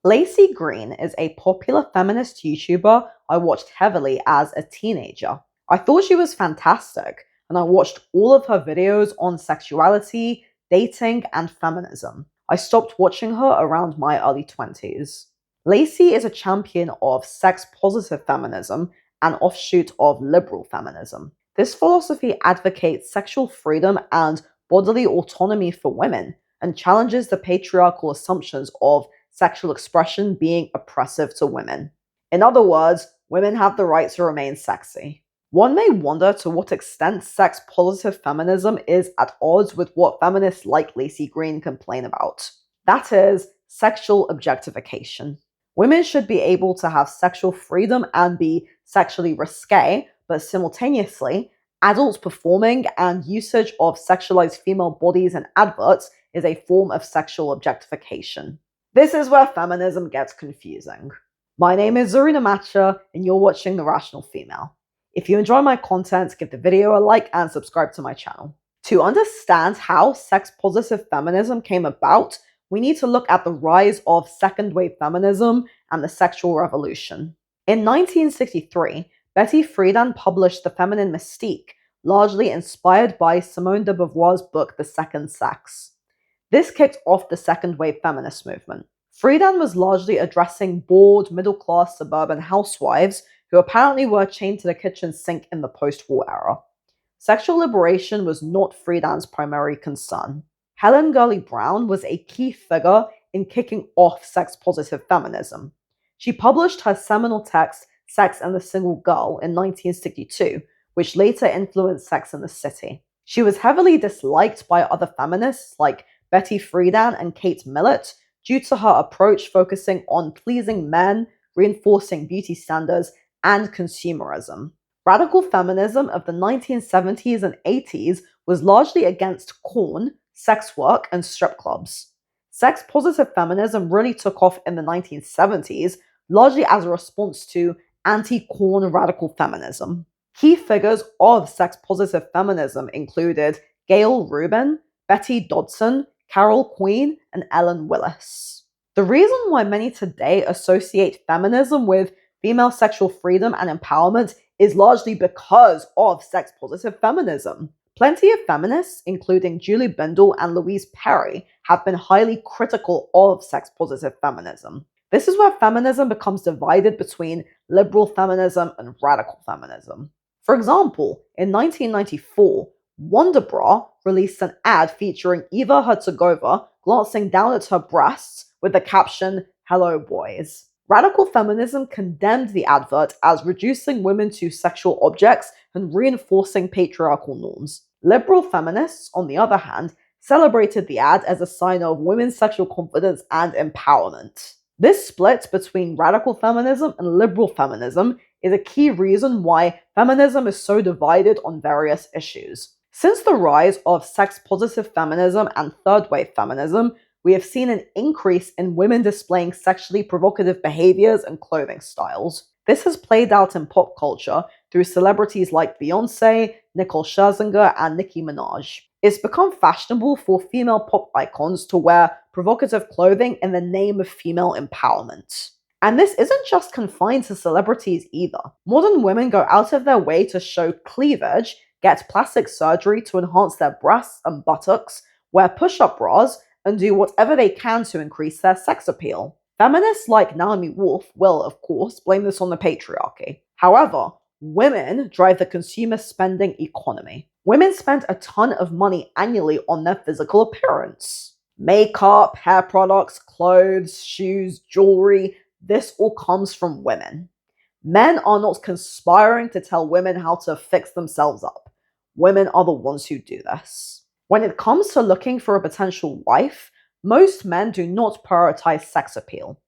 Laci Green is a popular feminist YouTuber I watched heavily as a teenager. I thought she was fantastic, and I watched all of her videos on sexuality, dating, and feminism. I stopped watching her around my early 20s. Laci is a champion of sex-positive feminism, an offshoot of liberal feminism. This philosophy advocates sexual freedom and bodily autonomy for women, and challenges the patriarchal assumptions of sexual expression being oppressive to women. In other words, women have the right to remain sexy. One may wonder to what extent sex-positive feminism is at odds with what feminists like Laci Green complain about. That is, sexual objectification. Women should be able to have sexual freedom and be sexually risque, but simultaneously, adults performing and usage of sexualized female bodies in adverts is a form of sexual objectification. This is where feminism gets confusing. My name is Zarina Matcha, and you're watching The Rational Female. If you enjoy my content, give the video a like and subscribe to my channel. To understand how sex-positive feminism came about, we need to look at the rise of second-wave feminism and the sexual revolution. In 1963, Betty Friedan published The Feminine Mystique, largely inspired by Simone de Beauvoir's book The Second Sex. This kicked off the second-wave feminist movement. Friedan was largely addressing bored, middle-class suburban housewives who apparently were chained to the kitchen sink in the post-war era. Sexual liberation was not Friedan's primary concern. Helen Gurley Brown was a key figure in kicking off sex-positive feminism. She published her seminal text, Sex and the Single Girl, in 1962, which later influenced Sex and the City. She was heavily disliked by other feminists like Betty Friedan and Kate Millett due to her approach focusing on pleasing men, reinforcing beauty standards, and consumerism. Radical feminism of the 1970s and 80s was largely against porn, sex work, and strip clubs. Sex-positive feminism really took off in the 1970s, largely as a response to anti-porn radical feminism. Key figures of sex-positive feminism included Gail Rubin, Betty Dodson, Carol Queen, and Ellen Willis. The reason why many today associate feminism with female sexual freedom and empowerment is largely because of sex-positive feminism. Plenty of feminists, including Julie Bindel and Louise Perry, have been highly critical of sex-positive feminism. This is where feminism becomes divided between liberal feminism and radical feminism. For example, in 1994, Wonder Bra released an ad featuring Eva Herzegovina glancing down at her breasts with the caption, "Hello boys." Radical feminism condemned the advert as reducing women to sexual objects and reinforcing patriarchal norms. Liberal feminists, on the other hand, celebrated the ad as a sign of women's sexual confidence and empowerment. This split between radical feminism and liberal feminism is a key reason why feminism is so divided on various issues. Since the rise of sex-positive feminism and third-wave feminism, we have seen an increase in women displaying sexually provocative behaviors and clothing styles. This has played out in pop culture through celebrities like Beyoncé, Nicole Scherzinger, and Nicki Minaj. It's become fashionable for female pop icons to wear provocative clothing in the name of female empowerment. And this isn't just confined to celebrities either. Modern women go out of their way to show cleavage, get plastic surgery to enhance their breasts and buttocks, wear push-up bras, and do whatever they can to increase their sex appeal. Feminists like Naomi Wolf will, of course, blame this on the patriarchy. However, women drive the consumer spending economy. Women spend a ton of money annually on their physical appearance. Makeup, hair products, clothes, shoes, jewelry, this all comes from women. Men are not conspiring to tell women how to fix themselves up. Women are the ones who do this. When it comes to looking for a potential wife, most men do not prioritize sex appeal.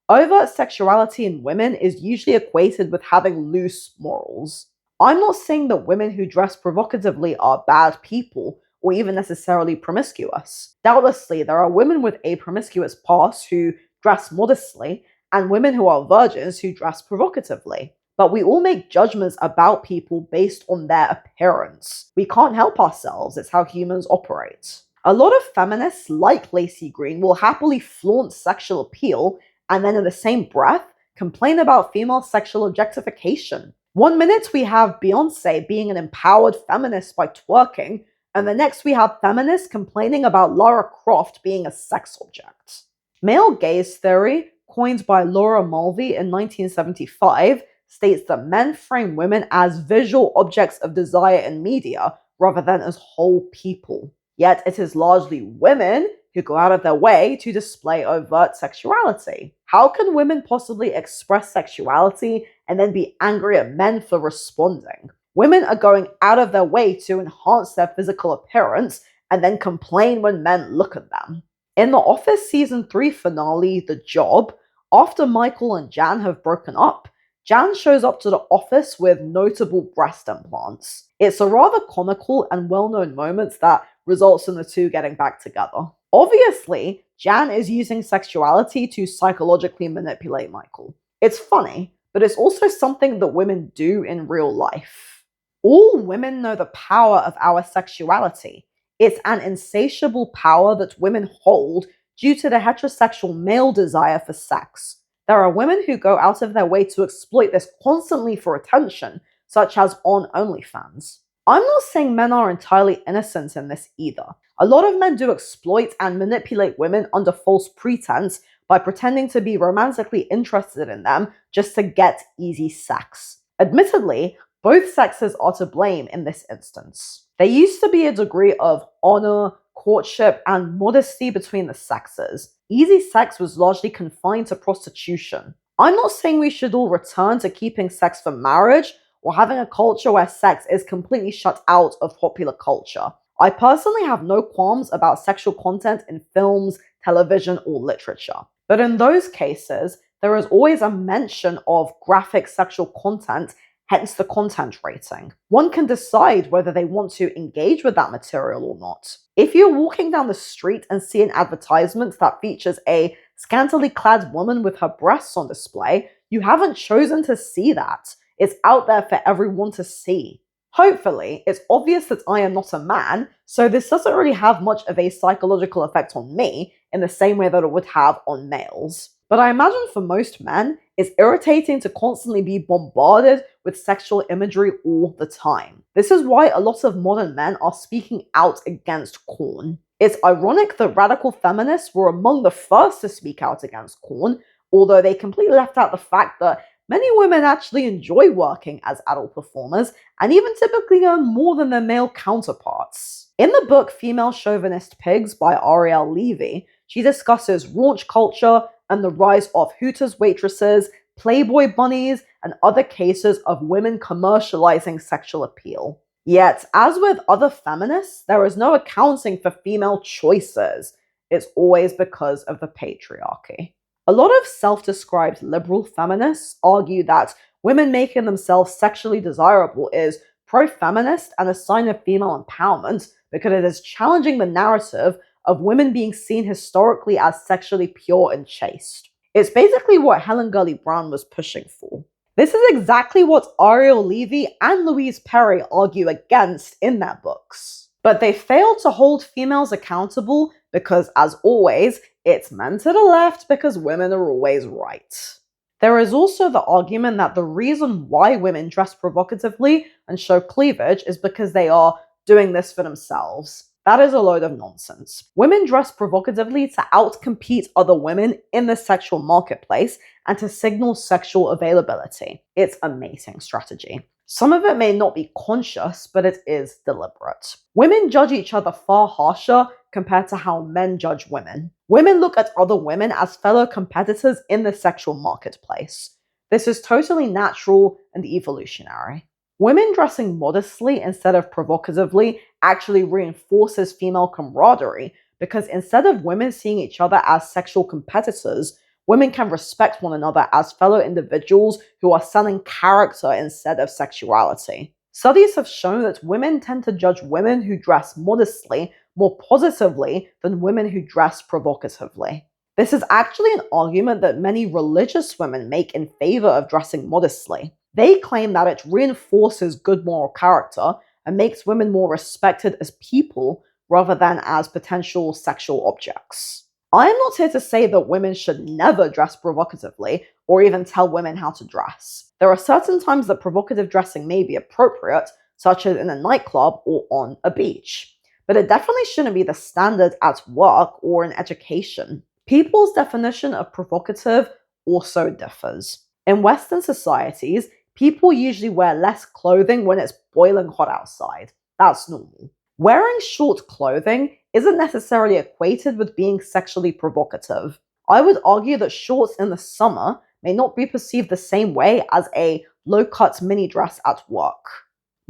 Overt sexuality in women is usually equated with having loose morals. I'm not saying that women who dress provocatively are bad people or even necessarily promiscuous. Doubtlessly, there are women with a promiscuous past who dress modestly and women who are virgins who dress provocatively. But we all make judgments about people based on their appearance. We can't help ourselves, it's how humans operate. A lot of feminists like Laci Green will happily flaunt sexual appeal and then in the same breath complain about female sexual objectification. One minute we have Beyonce being an empowered feminist by twerking, and the next we have feminists complaining about Lara Croft being a sex object. Male gaze theory, coined by Laura Mulvey in 1975, states that men frame women as visual objects of desire in media rather than as whole people. Yet it is largely women who go out of their way to display overt sexuality. How can women possibly express sexuality and then be angry at men for responding? Women are going out of their way to enhance their physical appearance and then complain when men look at them. In The Office Season 3 finale, The Job, after Michael and Jan have broken up, Jan shows up to the office with notable breast implants. It's a rather comical and well-known moment that results in the two getting back together. Obviously, Jan is using sexuality to psychologically manipulate Michael. It's funny, but it's also something that women do in real life. All women know the power of our sexuality. It's an insatiable power that women hold due to the heterosexual male desire for sex. There are women who go out of their way to exploit this constantly for attention, such as on OnlyFans. I'm not saying men are entirely innocent in this either. A lot of men do exploit and manipulate women under false pretense by pretending to be romantically interested in them just to get easy sex. Admittedly, both sexes are to blame in this instance. There used to be a degree of honor, courtship, and modesty between the sexes. Easy sex was largely confined to prostitution. I'm not saying we should all return to keeping sex for marriage or having a culture where sex is completely shut out of popular culture. I personally have no qualms about sexual content in films, television, or literature. But in those cases, there is always a mention of graphic sexual content, hence the content rating. One can decide whether they want to engage with that material or not. If you're walking down the street and see an advertisement that features a scantily clad woman with her breasts on display, you haven't chosen to see that. It's out there for everyone to see. Hopefully, it's obvious that I am not a man, so this doesn't really have much of a psychological effect on me in the same way that it would have on males. But I imagine for most men, it's irritating to constantly be bombarded with sexual imagery all the time. This is why a lot of modern men are speaking out against porn. It's ironic that radical feminists were among the first to speak out against porn, although they completely left out the fact that many women actually enjoy working as adult performers and even typically earn more than their male counterparts. In the book Female Chauvinist Pigs by Ariel Levy, she discusses raunch culture and the rise of Hooters waitresses, Playboy bunnies, and other cases of women commercializing sexual appeal. Yet, as with other feminists, there is no accounting for female choices. It's always because of the patriarchy. A lot of self-described liberal feminists argue that women making themselves sexually desirable is pro-feminist and a sign of female empowerment because it is challenging the narrative of women being seen historically as sexually pure and chaste. It's basically what Helen Gurley Brown was pushing for. This is exactly what Ariel Levy and Louise Perry argue against in their books. But they fail to hold females accountable because, as always, it's men to the left because women are always right. There is also the argument that the reason why women dress provocatively and show cleavage is because they are doing this for themselves. That is a load of nonsense. Women dress provocatively to outcompete other women in the sexual marketplace and to signal sexual availability. It's a mating strategy. Some of it may not be conscious, but it is deliberate. Women judge each other far harsher compared to how men judge women. Women look at other women as fellow competitors in the sexual marketplace. This is totally natural and evolutionary. Women dressing modestly instead of provocatively actually reinforces female camaraderie because instead of women seeing each other as sexual competitors, women can respect one another as fellow individuals who are selling character instead of sexuality. Studies have shown that women tend to judge women who dress modestly more positively than women who dress provocatively. This is actually an argument that many religious women make in favor of dressing modestly. They claim that it reinforces good moral character and makes women more respected as people rather than as potential sexual objects. I am not here to say that women should never dress provocatively or even tell women how to dress. There are certain times that provocative dressing may be appropriate, such as in a nightclub or on a beach. But it definitely shouldn't be the standard at work or in education. People's definition of provocative also differs. In Western societies, people usually wear less clothing when it's boiling hot outside. That's normal. Wearing short clothing isn't necessarily equated with being sexually provocative. I would argue that shorts in the summer may not be perceived the same way as a low-cut mini dress at work.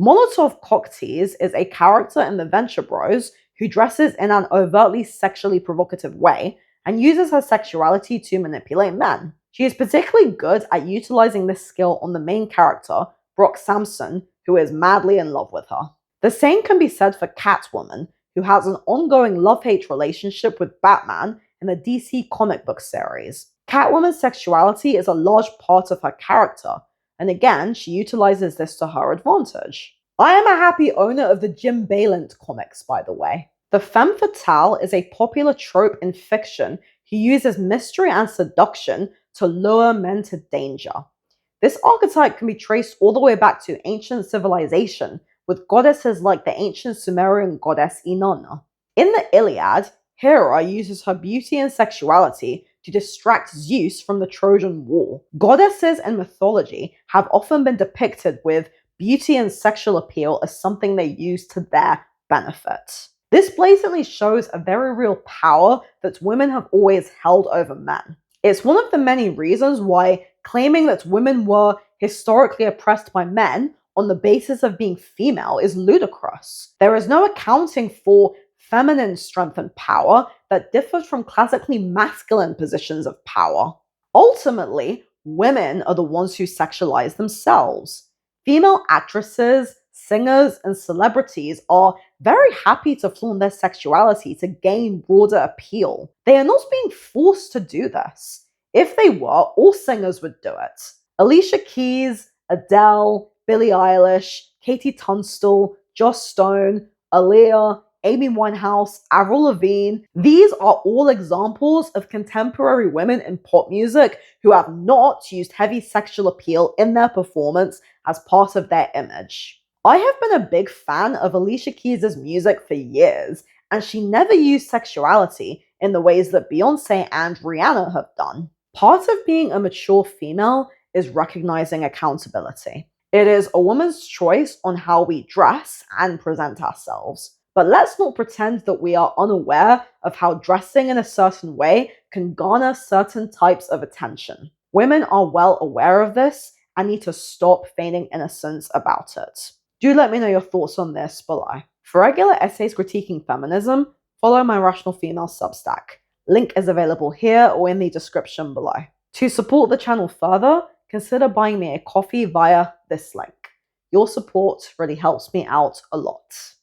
Molotov Cocktease is a character in the Venture Bros who dresses in an overtly sexually provocative way and uses her sexuality to manipulate men. She is particularly good at utilizing this skill on the main character, Brock Samson, who is madly in love with her. The same can be said for Catwoman, who has an ongoing love-hate relationship with Batman in the DC comic book series. Catwoman's sexuality is a large part of her character, and again, she utilizes this to her advantage. I am a happy owner of the Jim Balint comics, by the way. The femme fatale is a popular trope in fiction who uses mystery and seduction to lure men to danger. This archetype can be traced all the way back to ancient civilization, with goddesses like the ancient Sumerian goddess Inanna. In the Iliad, Hera uses her beauty and sexuality to distract Zeus from the Trojan War. Goddesses in mythology have often been depicted with beauty and sexual appeal as something they use to their benefit. This blatantly shows a very real power that women have always held over men. It's one of the many reasons why claiming that women were historically oppressed by men on the basis of being female is ludicrous. There is no accounting for feminine strength and power that differs from classically masculine positions of power. Ultimately, women are the ones who sexualize themselves. Female actresses, singers, and celebrities are very happy to flaunt their sexuality to gain broader appeal. They are not being forced to do this. If they were, all singers would do it. Alicia Keys, Adele, Billie Eilish, Katie Tunstall, Joss Stone, Aaliyah, Amy Winehouse, Avril Lavigne. These are all examples of contemporary women in pop music who have not used heavy sexual appeal in their performance as part of their image. I have been a big fan of Alicia Keys' music for years, and she never used sexuality in the ways that Beyoncé and Rihanna have done. Part of being a mature female is recognizing accountability. It is a woman's choice on how we dress and present ourselves. But let's not pretend that we are unaware of how dressing in a certain way can garner certain types of attention. Women are well aware of this and need to stop feigning innocence about it. Do let me know your thoughts on this below. For regular essays critiquing feminism, follow my Rational Female Substack. Link is available here or in the description below. To support the channel further, consider buying me a coffee via this link. Your support really helps me out a lot.